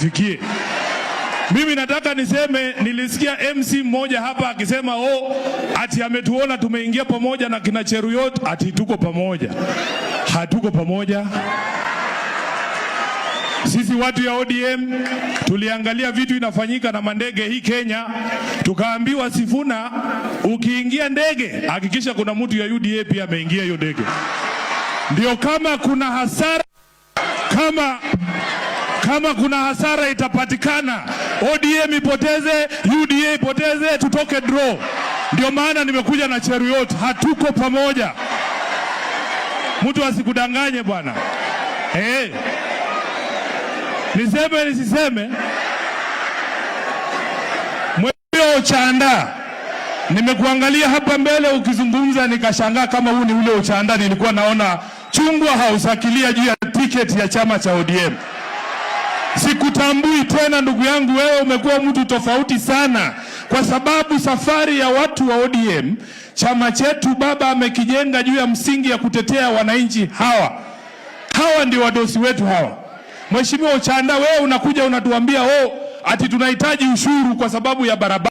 ifikie. Mimi nataka niseme, nilisikia MC mmoja hapa akisema ati ametuona tumeingia pamoja na kina Cheruyot, ati tuko pamoja. Hatuko pamoja. Sisi watu ya ODM tuliangalia vitu inafanyika na mandege hii Kenya, tukaambiwa Sifuna, ukiingia ndege hakikisha kuna mtu ya UDA pia ameingia hiyo ndege. Ndio kama kuna hasara, kama kuna hasara itapatikana, ODM ipoteze, UDA ipoteze, tutoke draw. Ndio maana nimekuja na Cheruyot, hatuko pamoja. Mtu asikudanganye bwana. Niseme nisiseme, Mweleo Ochanda, nimekuangalia hapa mbele ukizungumza nikashangaa kama huu ni ule Ochanda nilikuwa naona chungwa hausakilia juu ya tiketi ya chama cha ODM. Sikutambui tena ndugu yangu, wewe umekuwa mtu tofauti sana, kwa sababu safari ya watu wa ODM, chama chetu baba amekijenga juu ya msingi ya kutetea wananchi hawa ndio wadosi wetu hawa. Mheshimiwa Ochanda, wewe unakuja unatuambia ati tunahitaji ushuru kwa sababu ya barabara.